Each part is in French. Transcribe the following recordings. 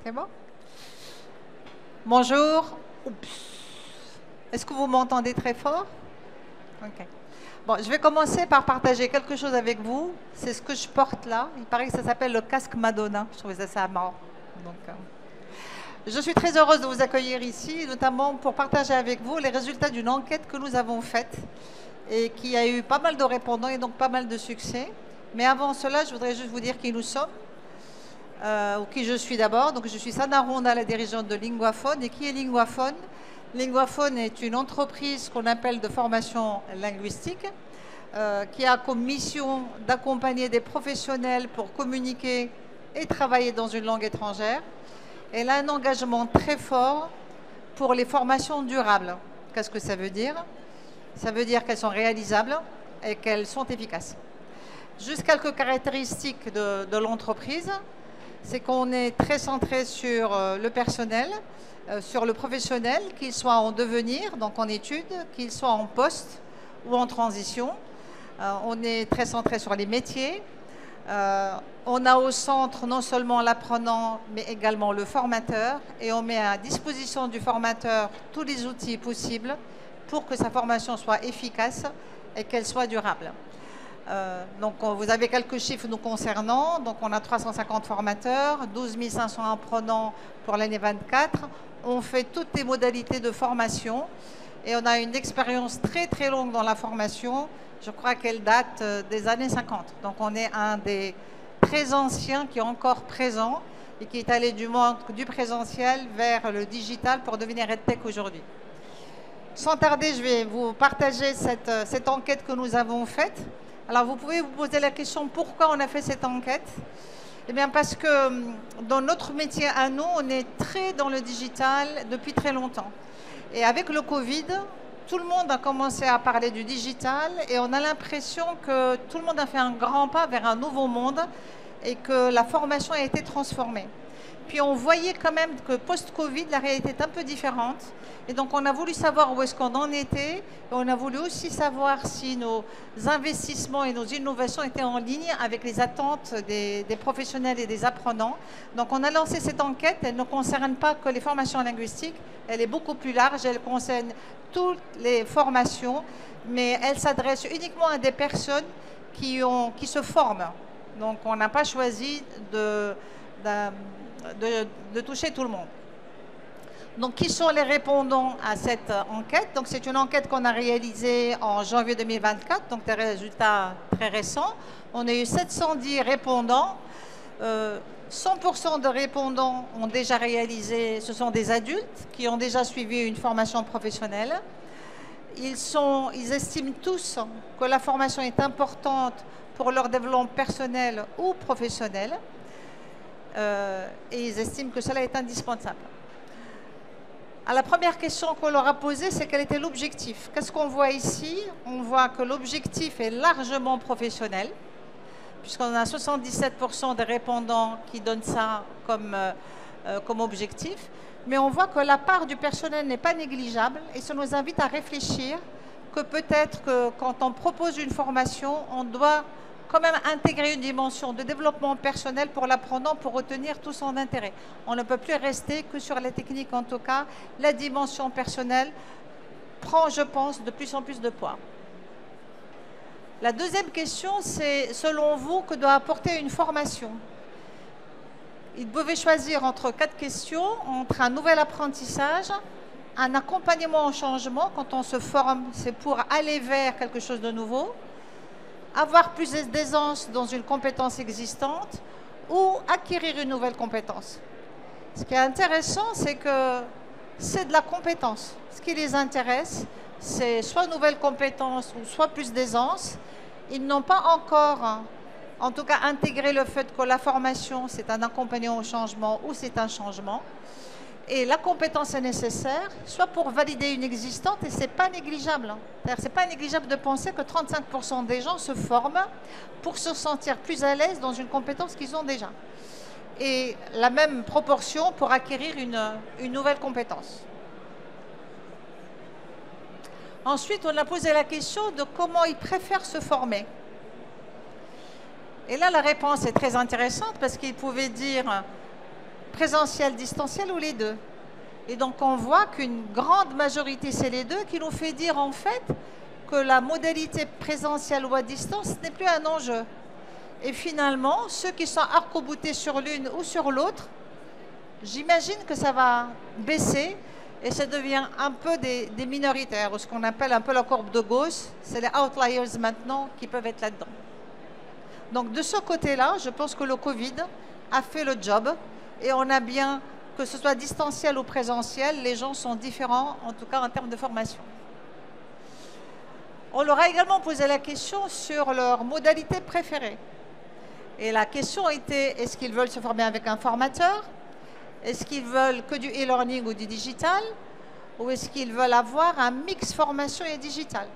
C'est bon? Bonjour. Oups. Est-ce que vous m'entendez très fort? Ok. Bon, je vais commencer par partager quelque chose avec vous. C'est ce que je porte là. Il paraît que ça s'appelle le casque Madonna. Je trouvais ça marrant. Donc, je suis très heureuse de vous accueillir ici, notamment pour partager avec vous les résultats d'une enquête que nous avons faite et qui a eu pas mal de répondants et donc pas mal de succès. Mais avant cela, je voudrais juste vous dire qui nous sommes, ou qui je suis d'abord. Donc, je suis Sana Ronda, la dirigeante de Linguaphone. Et qui est Linguaphone? Linguaphone est une entreprise qu'on appelle de formation linguistique, qui a comme mission d'accompagner des professionnels pour communiquer et travailler dans une langue étrangère. Elle a un engagement très fort pour les formations durables. Qu'est-ce que ça veut dire? Ça veut dire qu'elles sont réalisables et qu'elles sont efficaces. Juste quelques caractéristiques de l'entreprise, c'est qu'on est très centré sur le personnel, sur le professionnel, qu'il soit en devenir, donc en études, qu'il soit en poste ou en transition. On est très centré sur les métiers. On a au centre non seulement l'apprenant, mais également le formateur. Et on met à disposition du formateur tous les outils possibles pour que sa formation soit efficace et qu'elle soit durable. Donc, vous avez quelques chiffres nous concernant. Donc, on a 350 formateurs, 12 500 apprenants pour l'année 24. On fait toutes les modalités de formation et on a une expérience très, très longue dans la formation. Je crois qu'elle date des années 50. Donc, on est un des très anciens qui est encore présent et qui est allé du monde du présentiel vers le digital pour devenir EdTech aujourd'hui. Sans tarder, je vais vous partager cette enquête que nous avons faite. Alors, vous pouvez vous poser la question pourquoi on a fait cette enquête? Eh bien, parce que dans notre métier à nous, on est très dans le digital depuis très longtemps. Et avec le Covid, tout le monde a commencé à parler du digital et on a l'impression que tout le monde a fait un grand pas vers un nouveau monde et que la formation a été transformée. Puis on voyait quand même que post-Covid, la réalité est un peu différente. Et donc on a voulu savoir où est-ce qu'on en était. Et on a voulu aussi savoir si nos investissements et nos innovations étaient en ligne avec les attentes des professionnels et des apprenants. Donc on a lancé cette enquête. Elle ne concerne pas que les formations linguistiques. Elle est beaucoup plus large. Elle concerne toutes les formations. Mais elle s'adresse uniquement à des personnes qui se forment. Donc on n'a pas choisi de toucher tout le monde. Donc, qui sont les répondants à cette enquête? Donc, c'est une enquête qu'on a réalisée en janvier 2024, donc des résultats très récents. On a eu 710 répondants. 100% de répondants ont déjà réalisé, ce sont des adultes qui ont déjà suivi une formation professionnelle. Ils estiment tous que la formation est importante pour leur développement personnel ou professionnel. Et ils estiment que cela est indispensable. À la première question qu'on leur a posée, c'est quel était l'objectif? Qu'est-ce qu'on voit ici? On voit que l'objectif est largement professionnel, puisqu'on a 77% des répondants qui donnent ça comme objectif. Mais on voit que la part du personnel n'est pas négligeable et ça nous invite à réfléchir que peut-être que quand on propose une formation, on doit quand même intégrer une dimension de développement personnel pour l'apprenant pour retenir tout son intérêt. On ne peut plus rester que sur la technique, en tout cas. La dimension personnelle prend, je pense, de plus en plus de poids. La deuxième question, c'est, selon vous, que doit apporter une formation? Ils pouvaient choisir entre 4 questions, entre un nouvel apprentissage, un accompagnement au changement. Quand on se forme, c'est pour aller vers quelque chose de nouveau, avoir plus d'aisance dans une compétence existante ou acquérir une nouvelle compétence. Ce qui est intéressant, c'est que c'est de la compétence. Ce qui les intéresse, c'est soit nouvelle compétence ou soit plus d'aisance. Ils n'ont pas encore, en tout cas, intégré le fait que la formation, c'est un accompagnement au changement ou c'est un changement. Et la compétence est nécessaire, soit pour valider une existante, et ce n'est pas négligeable. Ce n'est pas négligeable de penser que 35% des gens se forment pour se sentir plus à l'aise dans une compétence qu'ils ont déjà. Et la même proportion pour acquérir une nouvelle compétence. Ensuite, on a posé la question de comment ils préfèrent se former. Et là, la réponse est très intéressante parce qu'ils pouvaient dire présentiel, distanciel ou les deux. Et donc on voit qu'une grande majorité, c'est les deux, qui nous fait dire en fait que la modalité présentielle ou à distance n'est plus un enjeu. Et finalement, ceux qui sont arc-boutés sur l'une ou sur l'autre, j'imagine que ça va baisser et ça devient un peu des minoritaires, ou ce qu'on appelle un peu la courbe de Gauss. C'est les outliers maintenant qui peuvent être là-dedans. Donc de ce côté-là, je pense que le Covid a fait le job et on a bien, que ce soit distanciel ou présentiel, les gens sont différents, en tout cas en termes de formation. On leur a également posé la question sur leur modalité préférée. Et la question était, est-ce qu'ils veulent se former avec un formateur? Est-ce qu'ils veulent que du e-learning ou du digital? Ou est-ce qu'ils veulent avoir un mix formation et digital?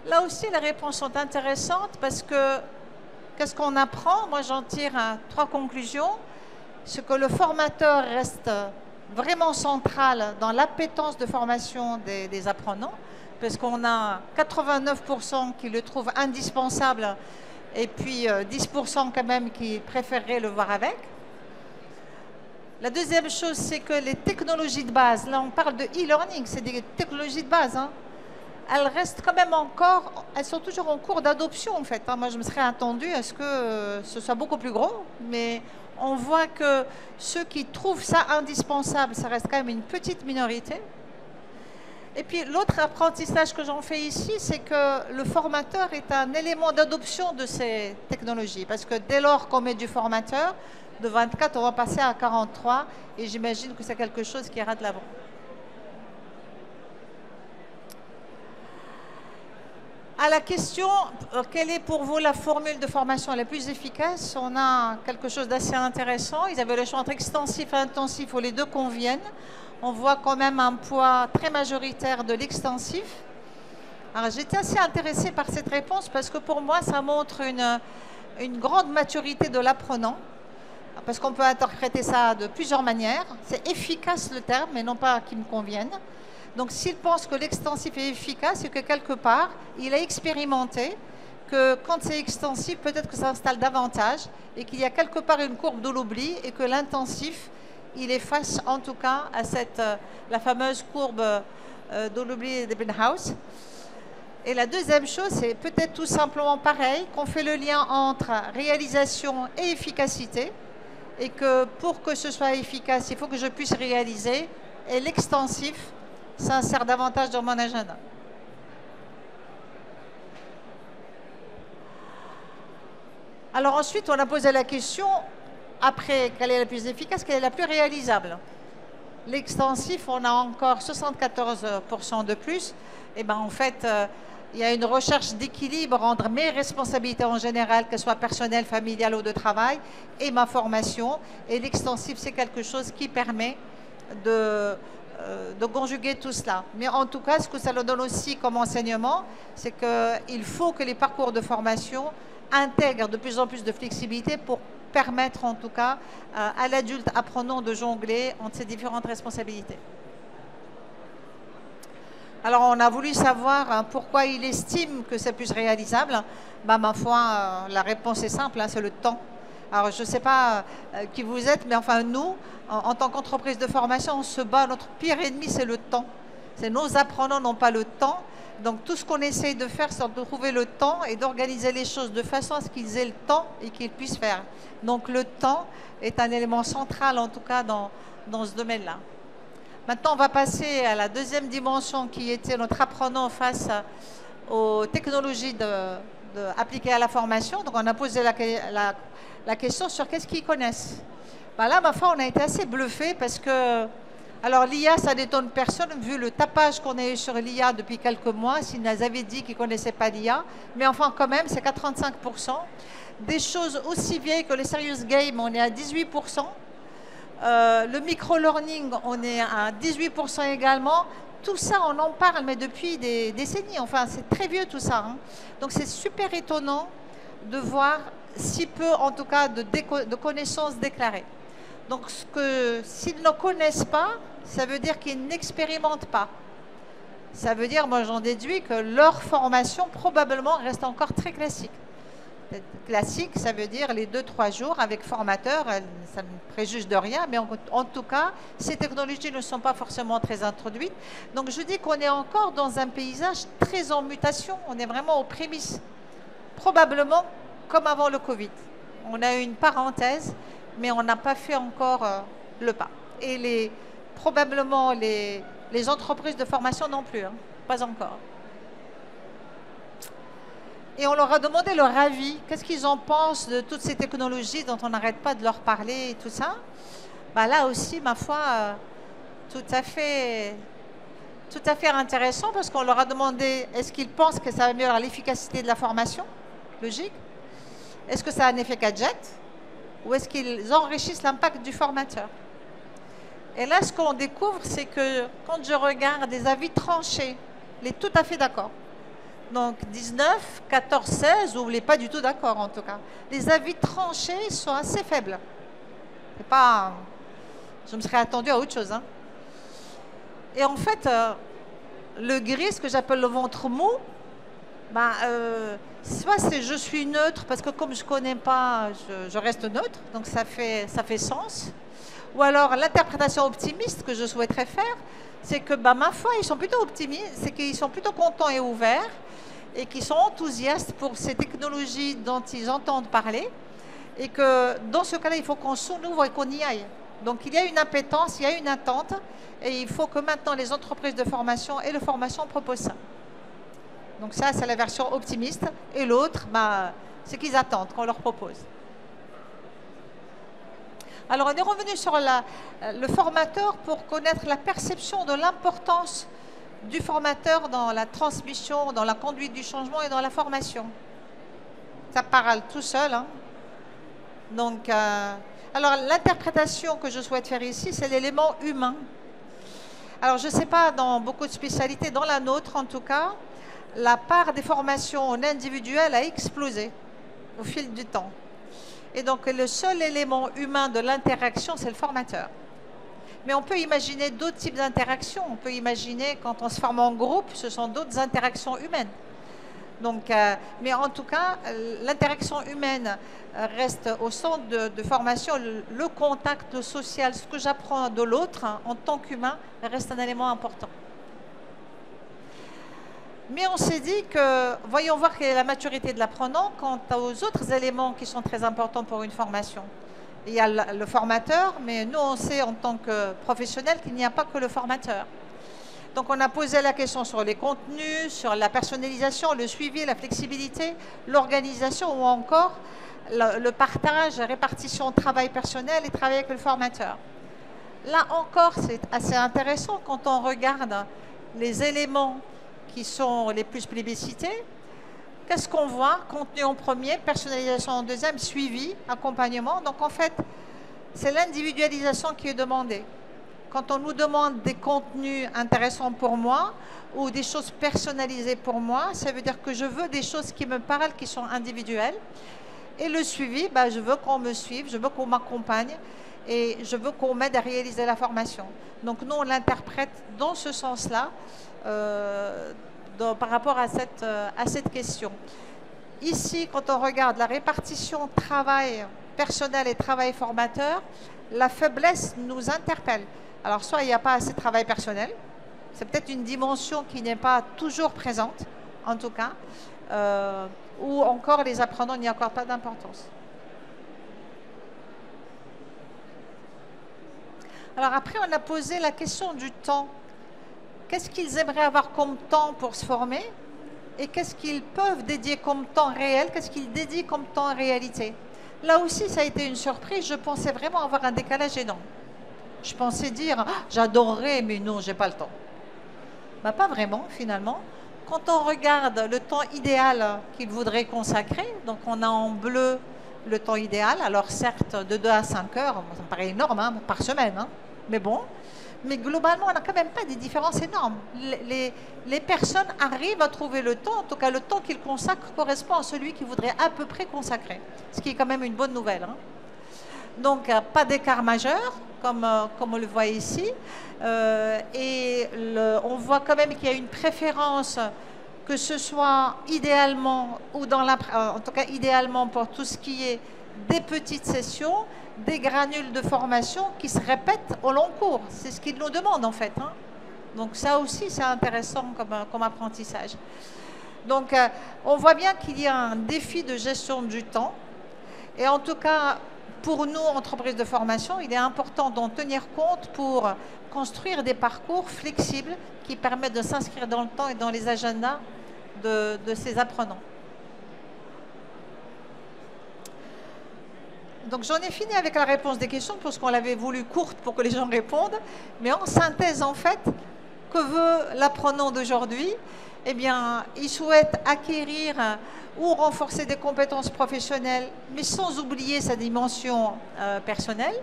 Là aussi, les réponses sont intéressantes parce que qu'est-ce qu'on apprend? Moi, j'en tire 3 conclusions. C'est que le formateur reste vraiment central dans l'appétence de formation des apprenants, parce qu'on a 89% qui le trouvent indispensable et puis 10% quand même qui préféreraient le voir avec. La deuxième chose, c'est que les technologies de base, là on parle de e-learning, c'est des technologies de base, hein, elles restent quand même encore, elles sont toujours en cours d'adoption en fait. Hein. Moi je me serais attendue à ce que ce soit beaucoup plus gros, mais on voit que ceux qui trouvent ça indispensable, ça reste quand même une petite minorité. Et puis l'autre apprentissage que j'en fais ici, c'est que le formateur est un élément d'adoption de ces technologies. Parce que dès lors qu'on met du formateur, de 24, on va passer à 43. Et j'imagine que c'est quelque chose qui ira de l'avant. À la question, quelle est pour vous la formule de formation la plus efficace? On a quelque chose d'assez intéressant. Ils avaient le choix entre extensif et intensif, où les deux conviennent. On voit quand même un poids très majoritaire de l'extensif. Alors j'étais assez intéressée par cette réponse parce que pour moi, ça montre une grande maturité de l'apprenant. Parce qu'on peut interpréter ça de plusieurs manières. C'est efficace le terme, mais non pas qui me convienne. Donc s'il pense que l'extensif est efficace, c'est que quelque part, il a expérimenté que quand c'est extensif, peut-être que ça installe davantage et qu'il y a quelque part une courbe de l'oubli et que l'intensif, il est face en tout cas à la fameuse courbe de l'oubli d'Ebbinghaus. Et la deuxième chose, c'est peut-être tout simplement pareil, qu'on fait le lien entre réalisation et efficacité et que pour que ce soit efficace, il faut que je puisse réaliser et l'extensif s'insère davantage dans mon agenda. Alors ensuite, on a posé la question, après, quelle est la plus efficace, quelle est la plus réalisable? L'extensif, on a encore 74% de plus. Et ben en fait, il y a une recherche d'équilibre entre mes responsabilités en général, qu'elles soient personnelles, familiales ou de travail, et ma formation. Et l'extensif, c'est quelque chose qui permet de conjuguer tout cela. Mais en tout cas, ce que ça nous donne aussi comme enseignement, c'est qu'il faut que les parcours de formation intègrent de plus en plus de flexibilité pour permettre en tout cas à l'adulte apprenant de jongler entre ces différentes responsabilités. Alors on a voulu savoir pourquoi il estime que c'est plus réalisable. Ben, ma foi, la réponse est simple, c'est le temps. Alors je ne sais pas qui vous êtes, mais enfin nous, en tant qu'entreprise de formation, on se bat, notre pire ennemi c'est le temps. Nos apprenants n'ont pas le temps. Donc tout ce qu'on essaye de faire, c'est de trouver le temps et d'organiser les choses de façon à ce qu'ils aient le temps et qu'ils puissent faire. Donc le temps est un élément central, en tout cas, dans ce domaine-là. Maintenant, on va passer à la deuxième dimension qui était notre apprenant face aux technologies appliquées à la formation. Donc on a posé la question sur qu'est-ce qu'ils connaissent. Ben là, ma foi, on a été assez bluffés parce que... Alors l'IA, ça n'étonne personne, vu le tapage qu'on a eu sur l'IA depuis quelques mois, s'ils nous avaient dit qu'ils ne connaissaient pas l'IA. Mais enfin, quand même, c'est 85%. Des choses aussi vieilles que les serious games, on est à 18%. Le micro-learning, on est à 18% également. Tout ça, on en parle, mais depuis des décennies. Enfin, c'est très vieux tout ça. Hein. Donc c'est super étonnant de voir si peu, en tout cas, de connaissances déclarées. Donc, s'ils ne connaissent pas, ça veut dire qu'ils n'expérimentent pas. Ça veut dire, moi j'en déduis, que leur formation probablement reste encore très classique. Classique, ça veut dire les 2-3 jours avec formateur, ça ne préjuge de rien, mais en tout cas, ces technologies ne sont pas forcément très introduites. Donc je dis qu'on est encore dans un paysage très en mutation, on est vraiment aux prémices, probablement comme avant le Covid. On a eu une parenthèse, mais on n'a pas fait encore le pas. Et probablement les entreprises de formation non plus, hein, pas encore. Et on leur a demandé leur avis, qu'est-ce qu'ils en pensent de toutes ces technologies dont on n'arrête pas de leur parler et tout ça. Bah là aussi, ma foi, tout à fait intéressant parce qu'on leur a demandé est-ce qu'ils pensent que ça améliore l'efficacité de la formation, logique. Est-ce que ça a un effet gadget ou est-ce qu'ils enrichissent l'impact du formateur? Et là, ce qu'on découvre, c'est que quand je regarde des avis tranchés, il est tout à fait d'accord. Donc 19, 14, 16, ou les pas du tout d'accord en tout cas. Les avis tranchés sont assez faibles. C'est pas... Je me serais attendue à autre chose. Hein. Et en fait, le gris, ce que j'appelle le ventre mou, ben, soit c'est je suis neutre, parce que comme je ne connais pas, je reste neutre, donc ça fait sens. Ou alors l'interprétation optimiste que je souhaiterais faire, c'est que ben, ma foi, ils sont plutôt optimistes, c'est qu'ils sont plutôt contents et ouverts, et qui sont enthousiastes pour ces technologies dont ils entendent parler, et que dans ce cas-là, il faut qu'on s'ouvre et qu'on y aille. Donc il y a une appétence, il y a une attente, et il faut que maintenant les entreprises de formation et de formation proposent ça. Donc ça, c'est la version optimiste, et l'autre, bah, c'est qu'ils attendent qu'on leur propose. Alors on est revenu sur le formateur pour connaître la perception de l'importance du formateur dans la transmission, dans la conduite du changement et dans la formation. Ça parle tout seul. Hein. Donc, alors l'interprétation que je souhaite faire ici, c'est l'élément humain. Alors je ne sais pas dans beaucoup de spécialités, dans la nôtre en tout cas, la part des formations en individuel a explosé au fil du temps. Et donc le seul élément humain de l'interaction, c'est le formateur. Mais on peut imaginer d'autres types d'interactions. On peut imaginer, quand on se forme en groupe, ce sont d'autres interactions humaines. Donc, mais en tout cas, l'interaction humaine reste au centre de formation. Le contact, le social, ce que j'apprends de l'autre hein, en tant qu'humain reste un élément important. Mais on s'est dit que, voyons voir quelle est la maturité de l'apprenant quant aux autres éléments qui sont très importants pour une formation. Il y a le formateur, mais nous, on sait en tant que professionnels qu'il n'y a pas que le formateur. Donc, on a posé la question sur les contenus, sur la personnalisation, le suivi, la flexibilité, l'organisation ou encore le partage, la répartition travail personnel et travail avec le formateur. Là encore, c'est assez intéressant quand on regarde les éléments qui sont les plus plébiscités. Qu'est-ce qu'on voit? Contenu en premier, personnalisation en deuxième, suivi, accompagnement. Donc en fait, c'est l'individualisation qui est demandée. Quand on nous demande des contenus intéressants pour moi ou des choses personnalisées pour moi, ça veut dire que je veux des choses qui me parlent, qui sont individuelles. Et le suivi, ben, je veux qu'on me suive, je veux qu'on m'accompagne et je veux qu'on m'aide à réaliser la formation. Donc nous, on l'interprète dans ce sens-là. Par rapport à cette question. Ici, quand on regarde la répartition travail personnel et travail formateur, la faiblesse nous interpelle. Alors, soit il n'y a pas assez de travail personnel, c'est peut-être une dimension qui n'est pas toujours présente, en tout cas, ou encore les apprenants n'y accordent pas d'importance. Alors après, on a posé la question du temps. Qu'est-ce qu'ils aimeraient avoir comme temps pour se former et qu'est-ce qu'ils peuvent dédier comme temps réel, qu'est-ce qu'ils dédient comme temps en réalité. Là aussi, ça a été une surprise. Je pensais vraiment avoir un décalage énorme. Je pensais dire, ah, j'adorerais, mais non, j'ai pas le temps. Ben, pas vraiment, finalement. Quand on regarde le temps idéal qu'ils voudraient consacrer, donc on a en bleu le temps idéal, alors certes, de 2 à 5 heures, ça me paraît énorme hein, par semaine, hein, mais bon. Mais globalement, on n'a quand même pas des différences énormes. Les personnes arrivent à trouver le temps, en tout cas le temps qu'ils consacrent correspond à celui qu'ils voudraient à peu près consacrer, ce qui est quand même une bonne nouvelle. Hein. Donc, pas d'écart majeur, comme on le voit ici. Et on voit quand même qu'il y a une préférence que ce soit idéalement, ou en tout cas idéalement pour tout ce qui est des petites sessions, des granules de formation qui se répètent au long cours. C'est ce qu'ils nous demandent en fait, hein. Donc ça aussi, c'est intéressant comme apprentissage. Donc on voit bien qu'il y a un défi de gestion du temps. Et en tout cas, pour nous, entreprises de formation, il est important d'en tenir compte pour construire des parcours flexibles qui permettent de s'inscrire dans le temps et dans les agendas de ces apprenants. Donc j'en ai fini avec la réponse des questions, parce qu'on l'avait voulu courte pour que les gens répondent. Mais en synthèse, en fait, que veut l'apprenant d'aujourd'hui? Eh bien, il souhaite acquérir ou renforcer des compétences professionnelles, mais sans oublier sa dimension personnelle.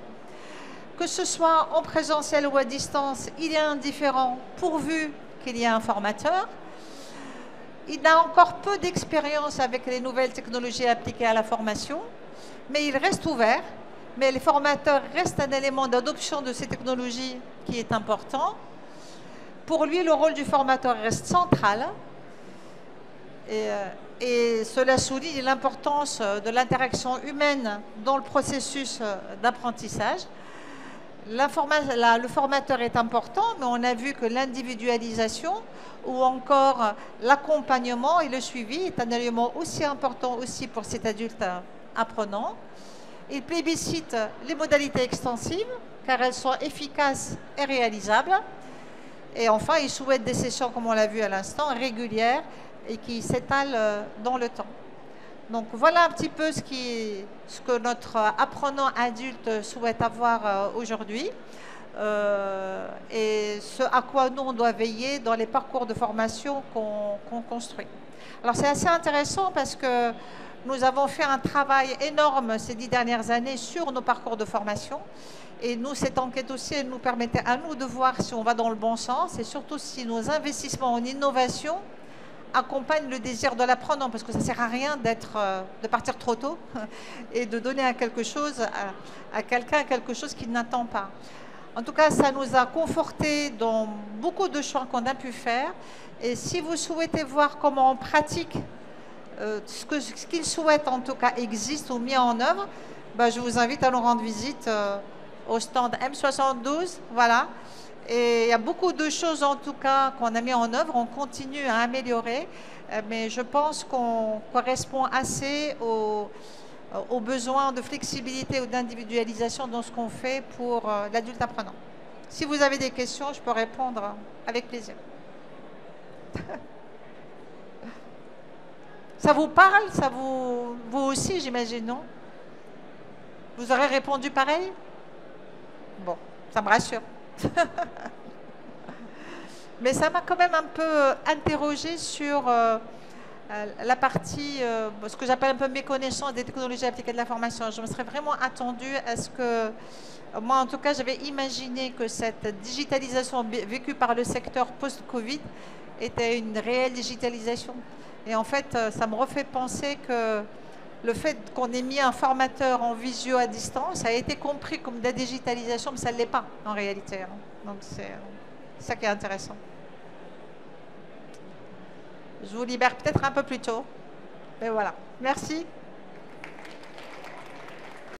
Que ce soit en présentiel ou à distance, il est indifférent pourvu qu'il y ait un formateur. Il n'a encore peu d'expérience avec les nouvelles technologies appliquées à la formation, mais il reste ouvert. Mais les formateurs restent un élément d'adoption de ces technologies qui est important. Pour lui, le rôle du formateur reste central. Et cela souligne l'importance de l'interaction humaine dans le processus d'apprentissage. Le formateur est important, mais on a vu que l'individualisation ou encore l'accompagnement et le suivi est un élément aussi important aussi pour cet adulte apprenant. Il plébiscite les modalités extensives car elles sont efficaces et réalisables. Et enfin, il souhaite des sessions, comme on l'a vu à l'instant, régulières et qui s'étalent dans le temps. Donc voilà un petit peu ce que notre apprenant adulte souhaite avoir aujourd'hui et ce à quoi nous on doit veiller dans les parcours de formation qu'on construit. Alors c'est assez intéressant parce que nous avons fait un travail énorme ces 10 dernières années sur nos parcours de formation. Et nous, cette enquête aussi, elle nous permettait à nous de voir si on va dans le bon sens et surtout si nos investissements en innovation accompagnent le désir de l'apprenant, parce que ça ne sert à rien de partir trop tôt et de donner à quelque chose, à quelqu'un quelque chose qu'il n'attend pas. En tout cas, ça nous a conforté dans beaucoup de choix qu'on a pu faire. Et si vous souhaitez voir comment en pratique ce qu'ils souhaitent en tout cas existe ou mis en œuvre, ben, je vous invite à nous rendre visite au stand M72, voilà. Et il y a beaucoup de choses en tout cas qu'on a mis en œuvre, on continue à améliorer, mais je pense qu'on correspond assez aux besoins de flexibilité ou d'individualisation dans ce qu'on fait pour l'adulte apprenant. Si vous avez des questions, je peux répondre avec plaisir. Ça vous parle? Ça vous aussi, j'imagine, non? Vous aurez répondu pareil? Bon, ça me rassure. Mais ça m'a quand même un peu interrogée sur la partie, ce que j'appelle un peu méconnaissance des technologies appliquées de la formation. Je me serais vraiment attendue à ce que, moi en tout cas, j'avais imaginé que cette digitalisation vécue par le secteur post-Covid était une réelle digitalisation. Et en fait, ça me refait penser que le fait qu'on ait mis un formateur en visio à distance a été compris comme de la digitalisation, mais ça ne l'est pas en réalité. Donc c'est ça qui est intéressant. Je vous libère peut-être un peu plus tôt. Mais voilà. Merci.